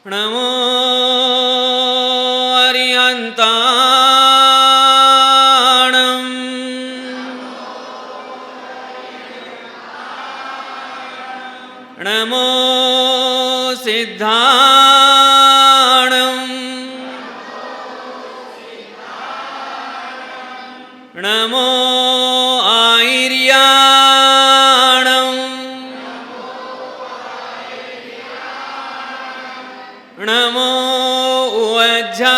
नमो अरिहन्ताणं नमो सिद्धाणं नमो आयर्याणं नमो उवज्झायाणं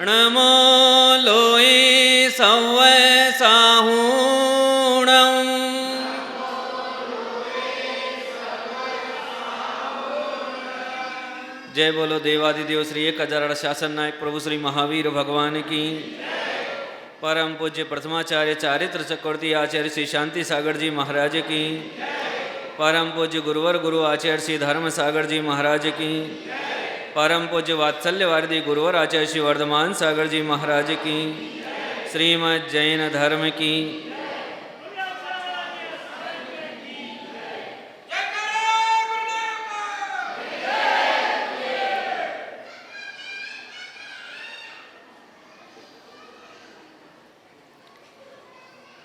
नमो लोये सव्वसाहूणं जय बोलो देवादिदेव श्री 1000 शासन नायक प्रभु श्री महावीर भगवान की। परम पूज्य प्रथमाचार्य चारित्र चक्रवर्ती आचार्य श्री शांति सागर जी महाराज की। परम पूज्य गुरुवर गुरु आचार्य श्री धर्म सागर जी महाराज की। परम पूज्य वात्सल्य वारदी गुरुवर आचार्य श्री वर्धमान सागर जी महाराज की। श्रीमद् जैन धर्म की।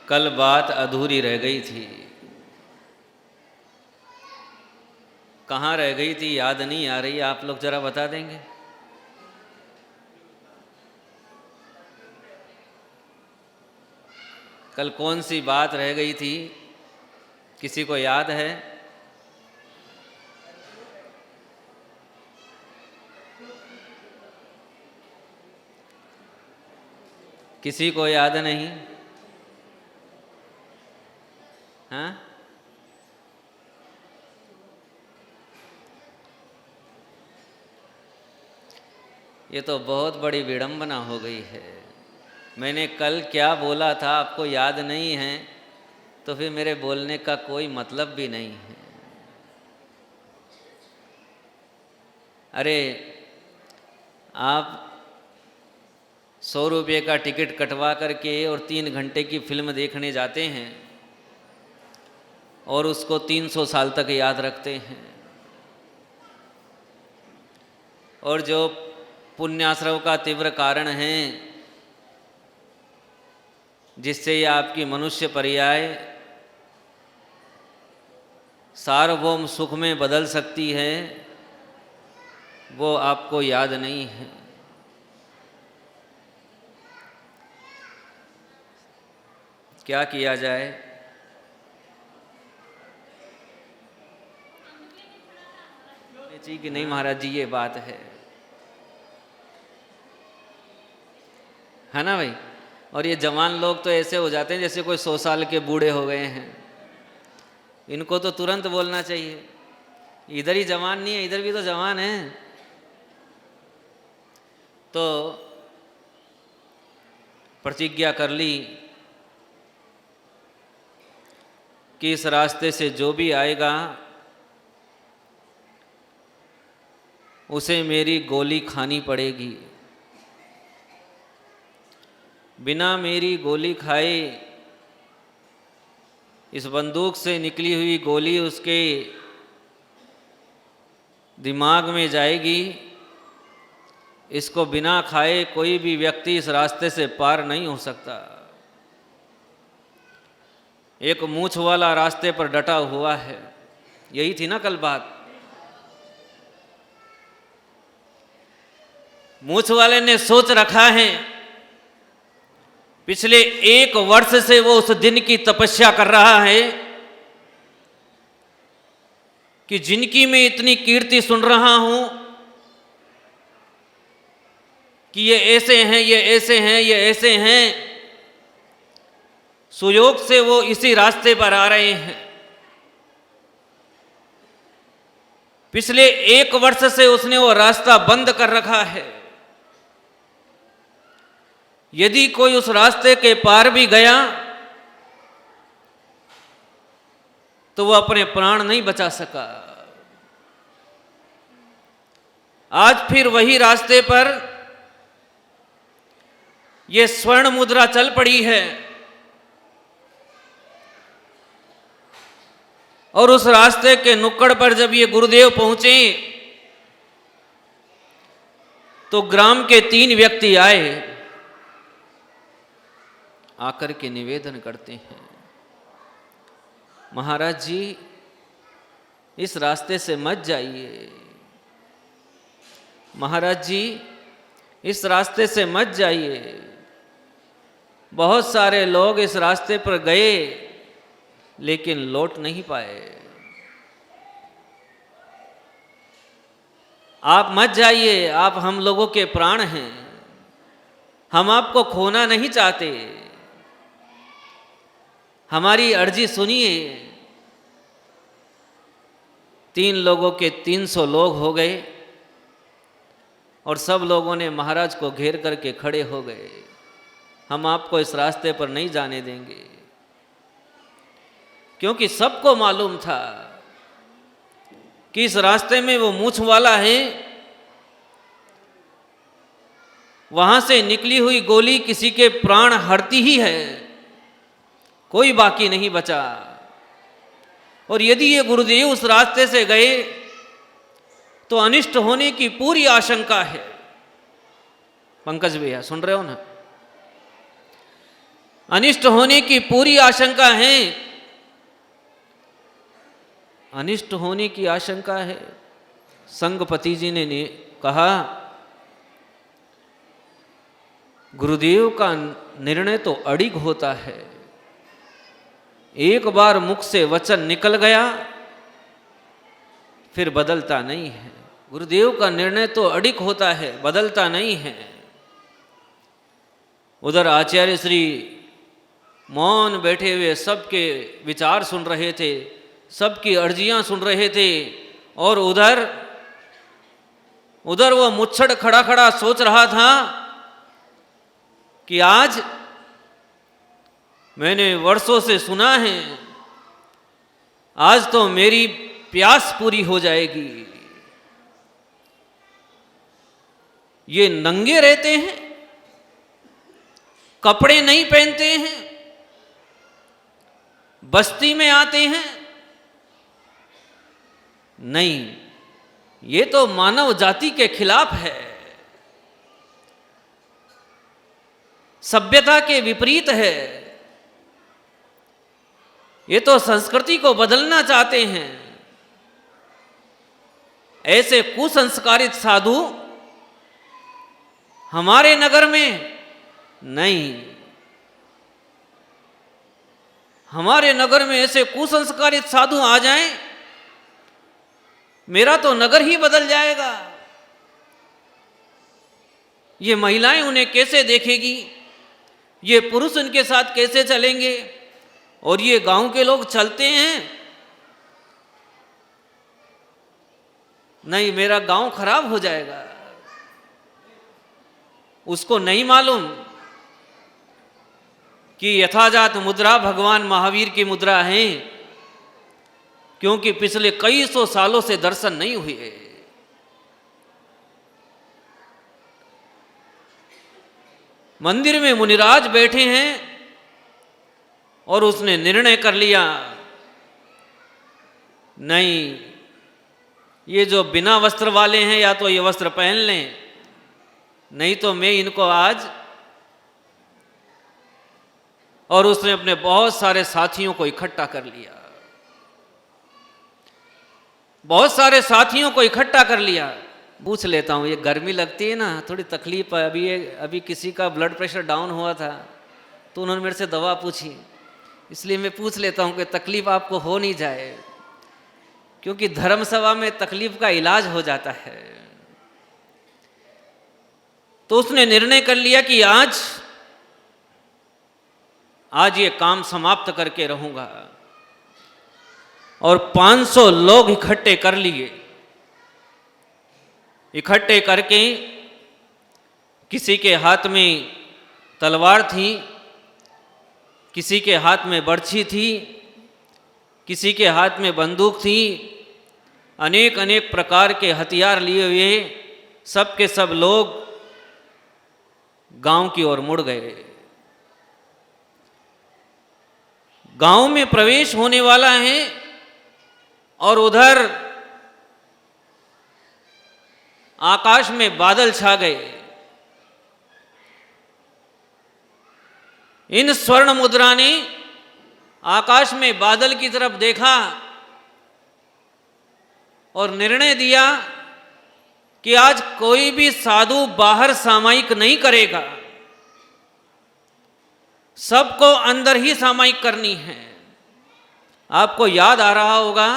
कल बात अधूरी रह गई थी। कहाँ रह गई थी याद नहीं आ रही, आप लोग जरा बता देंगे। कल कौन सी बात रह गई थी, किसी को याद है? किसी को याद नहीं? हाँ, ये तो बहुत बड़ी विडंबना हो गई है। मैंने कल क्या बोला था आपको याद नहीं है तो फिर मेरे बोलने का कोई मतलब भी नहीं है। अरे आप 100 रुपये का टिकट कटवा करके और 3 घंटे की फिल्म देखने जाते हैं और उसको 300 साल तक याद रखते हैं। और जो पुण्याश्रव का तीव्र कारण है जिससे ये आपकी मनुष्य पर्याय सार्वभौम सुख में बदल सकती है, वो आपको याद नहीं है। क्या किया जाए? जी कि नहीं महाराज जी, ये बात है ना भाई। और ये जवान लोग तो ऐसे हो जाते हैं जैसे कोई 100 साल के बूढ़े हो गए हैं। इनको तो तुरंत बोलना चाहिए, इधर ही जवान नहीं है, इधर भी तो जवान है। तो प्रतिज्ञा कर ली कि इस रास्ते से जो भी आएगा उसे मेरी गोली खानी पड़ेगी। बिना मेरी गोली खाए इस बंदूक से निकली हुई गोली उसके दिमाग में जाएगी। इसको बिना खाए कोई भी व्यक्ति इस रास्ते से पार नहीं हो सकता। एक मूंछ वाला रास्ते पर डटा हुआ है। यही थी ना कल बात। मूंछ वाले ने सोच रखा है, पिछले 1 वर्ष से वो उस दिन की तपस्या कर रहा है कि जिनकी मैं इतनी कीर्ति सुन रहा हूं कि ये ऐसे हैं, ये ऐसे हैं, ये ऐसे हैं, सुयोग से वो इसी रास्ते पर आ रहे हैं। पिछले 1 वर्ष से उसने वो रास्ता बंद कर रखा है। यदि कोई उस रास्ते के पार भी गया तो वो अपने प्राण नहीं बचा सका। आज फिर वही रास्ते पर ये स्वर्ण मुद्रा चल पड़ी है। और उस रास्ते के नुक्कड़ पर जब ये गुरुदेव पहुंचे तो ग्राम के 3 व्यक्ति आए, आकर के निवेदन करते हैं, महाराज जी इस रास्ते से मत जाइए, महाराज जी इस रास्ते से मत जाइए। बहुत सारे लोग इस रास्ते पर गए लेकिन लौट नहीं पाए। आप मत जाइए, आप हम लोगों के प्राण हैं, हम आपको खोना नहीं चाहते, हमारी अर्जी सुनिए। 3 लोगों के 300 लोग हो गए और सब लोगों ने महाराज को घेर करके खड़े हो गए, हम आपको इस रास्ते पर नहीं जाने देंगे। क्योंकि सबको मालूम था कि इस रास्ते में वो मूंछ वाला है, वहां से निकली हुई गोली किसी के प्राण हरती ही है, कोई बाकी नहीं बचा। और यदि ये गुरुदेव उस रास्ते से गए तो अनिष्ट होने की पूरी आशंका है। पंकज भैया सुन रहे हो ना, अनिष्ट होने की पूरी आशंका है, अनिष्ट होने की आशंका है। संघपति जी ने कहा गुरुदेव का निर्णय तो अड़िग होता है, एक बार मुख से वचन निकल गया फिर बदलता नहीं है। गुरुदेव का निर्णय तो अड़िग होता है, बदलता नहीं है। उधर आचार्य श्री मौन बैठे हुए सबके विचार सुन रहे थे, सबकी अर्जियां सुन रहे थे, और उधर वो मुच्छड़ खड़ा खड़ा सोच रहा था कि आज मैंने वर्षों से सुना है, आज तो मेरी प्यास पूरी हो जाएगी। ये नंगे रहते हैं, कपड़े नहीं पहनते हैं, बस्ती में आते हैं, नहीं, ये तो मानव जाति के खिलाफ है, सभ्यता के विपरीत है, ये तो संस्कृति को बदलना चाहते हैं। ऐसे कुसंस्कारित साधु हमारे नगर में नहीं, हमारे नगर में ऐसे कुसंस्कारित साधु आ जाएं, मेरा तो नगर ही बदल जाएगा। ये महिलाएं उन्हें कैसे देखेगी, ये पुरुष उनके साथ कैसे चलेंगे, और ये गांव के लोग चलते हैं, नहीं मेरा गांव खराब हो जाएगा। उसको नहीं मालूम कि यथाजात मुद्रा भगवान महावीर की मुद्रा है, क्योंकि पिछले कई सौ सालों से दर्शन नहीं हुए। मंदिर में मुनिराज बैठे हैं और उसने निर्णय कर लिया, नहीं ये जो बिना वस्त्र वाले हैं या तो ये वस्त्र पहन लें, नहीं तो मैं इनको आज, और उसने अपने बहुत सारे साथियों को इकट्ठा कर लिया, बहुत सारे साथियों को इकट्ठा कर लिया। पूछ लेता हूँ, ये गर्मी लगती है ना, थोड़ी तकलीफ है। अभी किसी का ब्लड प्रेशर डाउन हुआ था तो उन्होंने मेरे से दवा पूछी, इसलिए मैं पूछ लेता हूँ कि तकलीफ आपको हो नहीं जाए, क्योंकि धर्मसभा में तकलीफ का इलाज हो जाता है। तो उसने निर्णय कर लिया कि आज ये काम समाप्त करके रहूंगा, और 500 लोग इकट्ठे कर लिए। इकट्ठे करके किसी के हाथ में तलवार थी, किसी के हाथ में बर्छी थी, किसी के हाथ में बंदूक थी, अनेक अनेक प्रकार के हथियार लिए हुए सब के सब लोग गांव की ओर मुड़ गए। गांव में प्रवेश होने वाला है और उधर आकाश में बादल छा गए। इन स्वर्ण मुद्रा ने आकाश में बादल की तरफ देखा और निर्णय दिया कि आज कोई भी साधु बाहर सामायिक नहीं करेगा, सबको अंदर ही सामायिक करनी है। आपको याद आ रहा होगा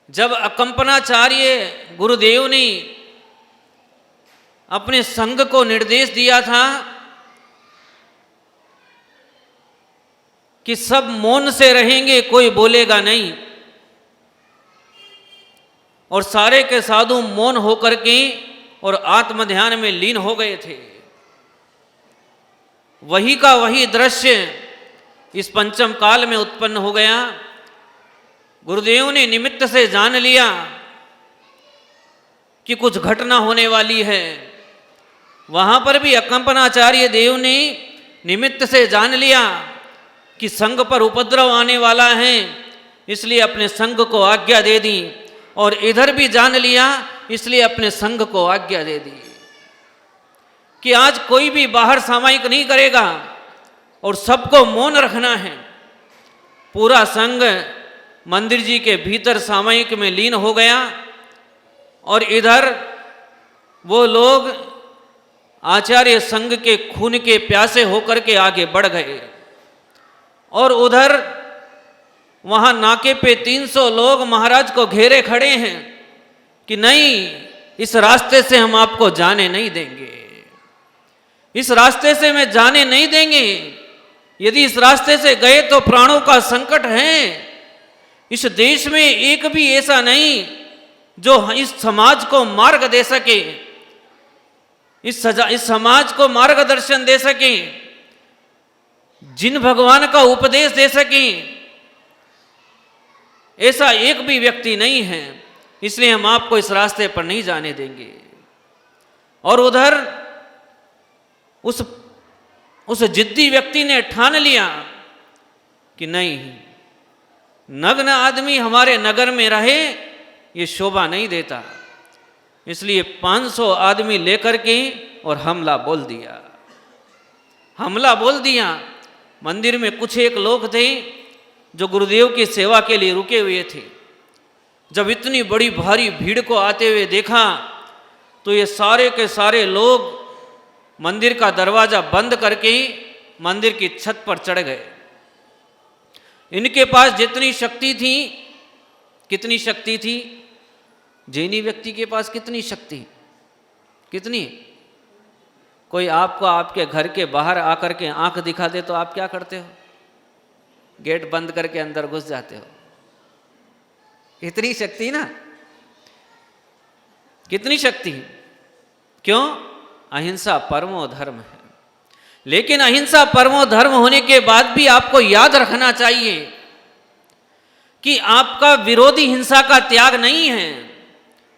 जब अकंपनाचार्य गुरुदेव ने अपने संघ को निर्देश दिया था कि सब मौन से रहेंगे, कोई बोलेगा नहीं, और सारे के साधु मौन होकर के और आत्म ध्यान में लीन हो गए थे। वही का वही दृश्य इस पंचम काल में उत्पन्न हो गया। गुरुदेव ने निमित्त से जान लिया कि कुछ घटना होने वाली है। वहां पर भी अकंपनाचार्य देव ने निमित्त से जान लिया कि संघ पर उपद्रव आने वाला है, इसलिए अपने संघ को आज्ञा दे दी, और इधर भी जान लिया इसलिए अपने संघ को आज्ञा दे दी कि आज कोई भी बाहर सामायिक नहीं करेगा और सबको मौन रखना है। पूरा संघ मंदिर जी के भीतर सामायिक में लीन हो गया और इधर वो लोग आचार्य संघ के खून के प्यासे होकर के आगे बढ़ गए, और उधर वहां नाके पे 300 लोग महाराज को घेरे खड़े हैं कि नहीं, इस रास्ते से हम आपको जाने नहीं देंगे, इस रास्ते से मैं जाने नहीं देंगे। यदि इस रास्ते से गए तो प्राणों का संकट है। इस देश में एक भी ऐसा नहीं जो इस समाज को मार्ग दे सके, इस समाज को मार्गदर्शन दे सके, जिन भगवान का उपदेश दे सके, ऐसा एक भी व्यक्ति नहीं है। इसलिए हम आपको इस रास्ते पर नहीं जाने देंगे। और उधर उस जिद्दी व्यक्ति ने ठान लिया कि नहीं, नग्न आदमी हमारे नगर में रहे ये शोभा नहीं देता। इसलिए 500 आदमी लेकर के और हमला बोल दिया। मंदिर में कुछ एक लोग थे जो गुरुदेव की सेवा के लिए रुके हुए थे। जब इतनी बड़ी भारी भीड़ को आते हुए देखा तो ये सारे के सारे लोग मंदिर का दरवाजा बंद करके मंदिर की छत पर चढ़ गए। इनके पास जितनी शक्ति थी, कितनी शक्ति थी? जैनी व्यक्ति के पास कितनी शक्ति, कितनी? कोई आपको आपके घर के बाहर आकर के आंख दिखा दे तो आप क्या करते हो? गेट बंद करके अंदर घुस जाते हो। इतनी शक्ति ना, कितनी शक्ति। क्यों? अहिंसा परमो धर्म है। लेकिन अहिंसा परमो धर्म होने के बाद भी आपको याद रखना चाहिए कि आपका विरोधी हिंसा का त्याग नहीं है,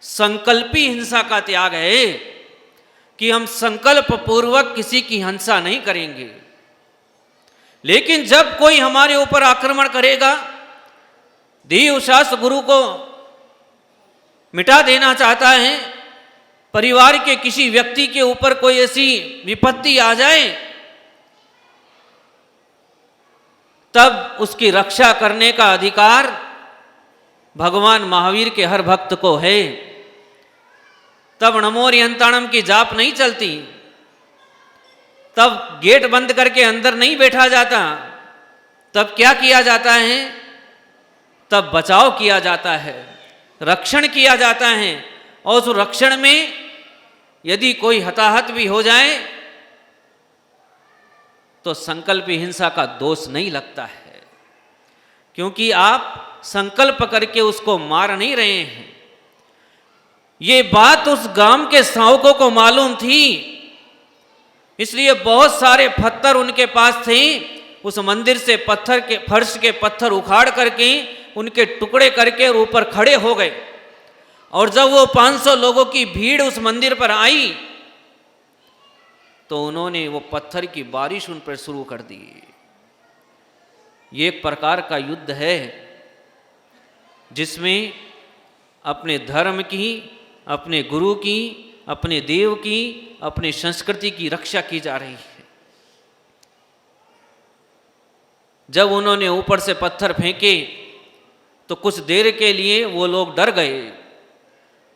संकल्पी हिंसा का त्याग है कि हम संकल्प पूर्वक किसी की हिंसा नहीं करेंगे। लेकिन जब कोई हमारे ऊपर आक्रमण करेगा, देव शास्त्र गुरु को मिटा देना चाहता है, परिवार के किसी व्यक्ति के ऊपर कोई ऐसी विपत्ति आ जाए, तब उसकी रक्षा करने का अधिकार भगवान महावीर के हर भक्त को है। तब नमोरियंताणम की जाप नहीं चलती, तब गेट बंद करके अंदर नहीं बैठा जाता। तब क्या किया जाता है? तब बचाव किया जाता है, रक्षण किया जाता है। और उस रक्षण में यदि कोई हताहत भी हो जाए तो संकल्पी हिंसा का दोष नहीं लगता है, क्योंकि आप संकल्प करके उसको मार नहीं रहे हैं। ये बात उस गांव के श्रावकों को मालूम थी, इसलिए बहुत सारे पत्थर उनके पास थे। उस मंदिर से पत्थर के फर्श के पत्थर उखाड़ करके उनके टुकड़े करके और ऊपर खड़े हो गए। और जब वो 500 लोगों की भीड़ उस मंदिर पर आई तो उन्होंने वो पत्थर की बारिश उन पर शुरू कर दी। ये एक प्रकार का युद्ध है जिसमें अपने धर्म की, अपने गुरु की, अपने देव की, अपनी संस्कृति की रक्षा की जा रही है। जब उन्होंने ऊपर से पत्थर फेंके तो कुछ देर के लिए वो लोग डर गए,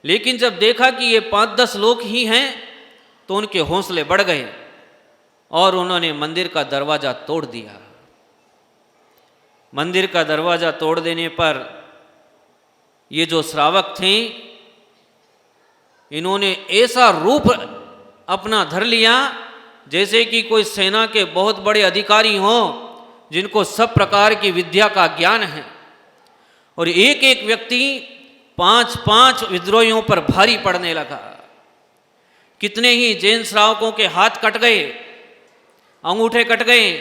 लेकिन जब देखा कि ये 5-10 लोग ही हैं तो उनके हौसले बढ़ गए और उन्होंने मंदिर का दरवाज़ा तोड़ दिया। मंदिर का दरवाज़ा तोड़ देने पर ये जो श्रावक थे, इन्होंने ऐसा रूप अपना धर लिया जैसे कि कोई सेना के बहुत बड़े अधिकारी हों जिनको सब प्रकार की विद्या का ज्ञान है, और एक एक व्यक्ति 5-5 विद्रोहियों पर भारी पड़ने लगा। कितने ही जैन श्रावकों के हाथ कट गए, अंगूठे कट गए,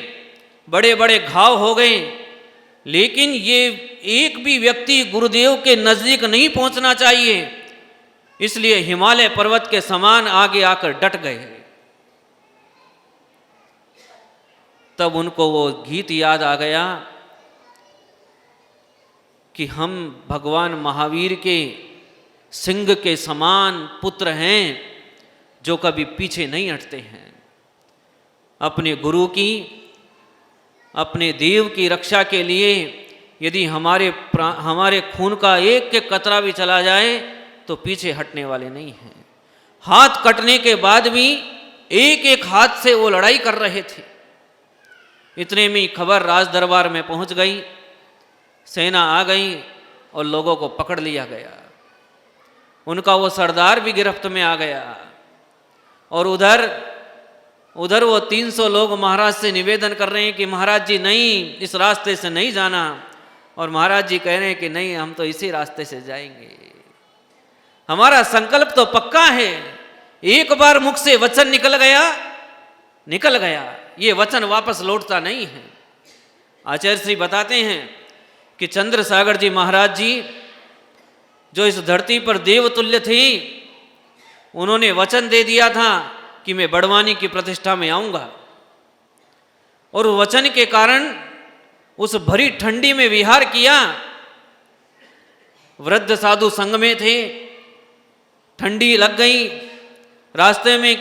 बड़े बड़े घाव हो गए, लेकिन ये एक भी व्यक्ति गुरुदेव के नज़दीक नहीं पहुंचना चाहिए, इसलिए हिमालय पर्वत के समान आगे आकर डट गए। तब उनको वो गीत याद आ गया कि हम भगवान महावीर के सिंह के समान पुत्र हैं जो कभी पीछे नहीं हटते हैं। अपने गुरु की, अपने देव की रक्षा के लिए यदि हमारे खून का एक एक कतरा भी चला जाए तो पीछे हटने वाले नहीं हैं। हाथ कटने के बाद भी एक एक हाथ से वो लड़ाई कर रहे थे। इतने में खबर राज दरबार में पहुंच गई, सेना आ गई और लोगों को पकड़ लिया गया। उनका वो सरदार भी गिरफ्त में आ गया और उधर वो 300 लोग महाराज से निवेदन कर रहे हैं कि महाराज जी नहीं, इस रास्ते से नहीं जाना, और महाराज जी कह रहे हैं कि नहीं, हम तो इसी रास्ते से जाएंगे, हमारा संकल्प तो पक्का है। एक बार मुख से वचन निकल गया, ये वचन वापस लौटता नहीं है। आचार्य श्री बताते हैं कि चंद्र सागर जी महाराज जी जो इस धरती पर देवतुल्य थे, उन्होंने वचन दे दिया था कि मैं बड़वानी की प्रतिष्ठा में आऊंगा, और वचन के कारण उस भरी ठंडी में विहार किया। वृद्ध साधु संग में थे, ठंडी लग गई, रास्ते में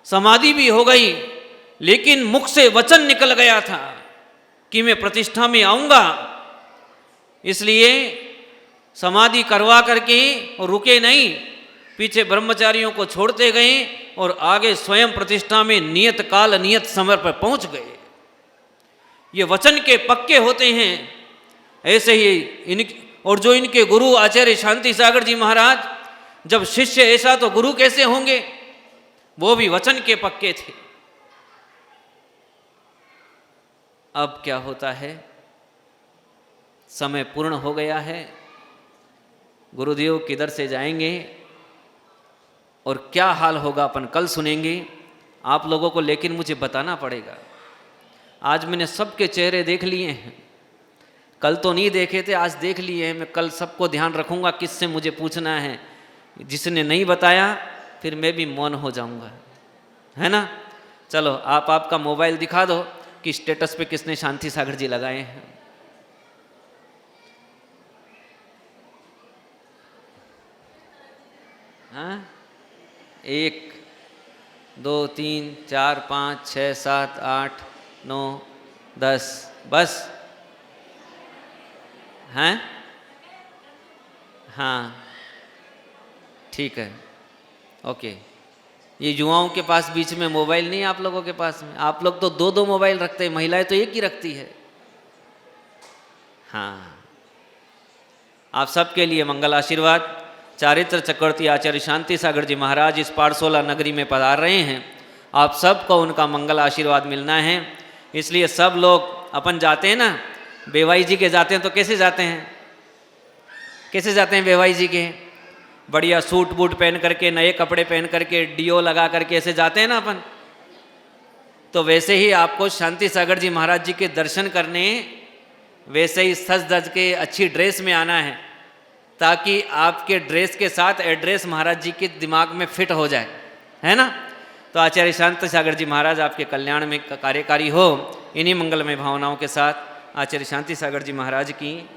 समाधि भी हो गई, लेकिन मुख से वचन निकल गया था कि मैं प्रतिष्ठा में आऊंगा। इसलिए समाधि करवा करके और रुके नहीं, पीछे ब्रह्मचारियों को छोड़ते गए और आगे स्वयं प्रतिष्ठा में नियत काल नियत समय पर पहुंच गए। ये वचन के पक्के होते हैं। ऐसे ही और जो इनके गुरु आचार्य शांति सागर जी महाराज, जब शिष्य ऐसा तो गुरु कैसे होंगे, वो भी वचन के पक्के थे। अब क्या होता है, समय पूर्ण हो गया है, गुरुदेव किधर से जाएंगे और क्या हाल होगा अपन कल सुनेंगे आप लोगों को, लेकिन मुझे बताना पड़ेगा। आज मैंने सबके चेहरे देख लिए हैं, कल तो नहीं देखे थे, आज देख लिए हैं। मैं कल सबको ध्यान रखूंगा किससे मुझे पूछना है, जिसने नहीं बताया फिर मैं भी मौन हो जाऊंगा, है ना। चलो आप आपका मोबाइल दिखा दो कि स्टेटस पे किसने शांति सागर जी लगाए हैं। हाँ, 1 2 3 4 5 6 7 8 9 10 बस हैं। हाँ ठीक है, ओके। ये युवाओं के पास बीच में मोबाइल नहीं है, आप लोगों के पास में, आप लोग तो 2-2 मोबाइल रखते हैं, महिलाएं तो एक ही रखती है। हाँ, आप सबके लिए मंगल आशीर्वाद। चारित्र चक्रवर्ती आचार्य शांति सागर जी महाराज इस पाठशाला नगरी में पधार रहे हैं, आप सबको उनका मंगल आशीर्वाद मिलना है। इसलिए सब लोग अपन जाते हैं ना, बेवाई जी के जाते हैं तो कैसे जाते हैं, कैसे जाते हैं बेवाई जी के, बढ़िया सूट बूट पहन करके, नए कपड़े पहन करके, डीओ लगा करके ऐसे जाते हैं ना अपन। तो वैसे ही आपको शांति सागर जी महाराज जी के दर्शन करने वैसे ही सज धज के अच्छी ड्रेस में आना है, ताकि आपके ड्रेस के साथ एड्रेस महाराज जी के दिमाग में फिट हो जाए, है ना। तो आचार्य शांति सागर जी महाराज आपके कल्याण में कार्यकारी हो। इन्हीं मंगलमय भावनाओं के साथ आचार्य शांति सागर जी महाराज की।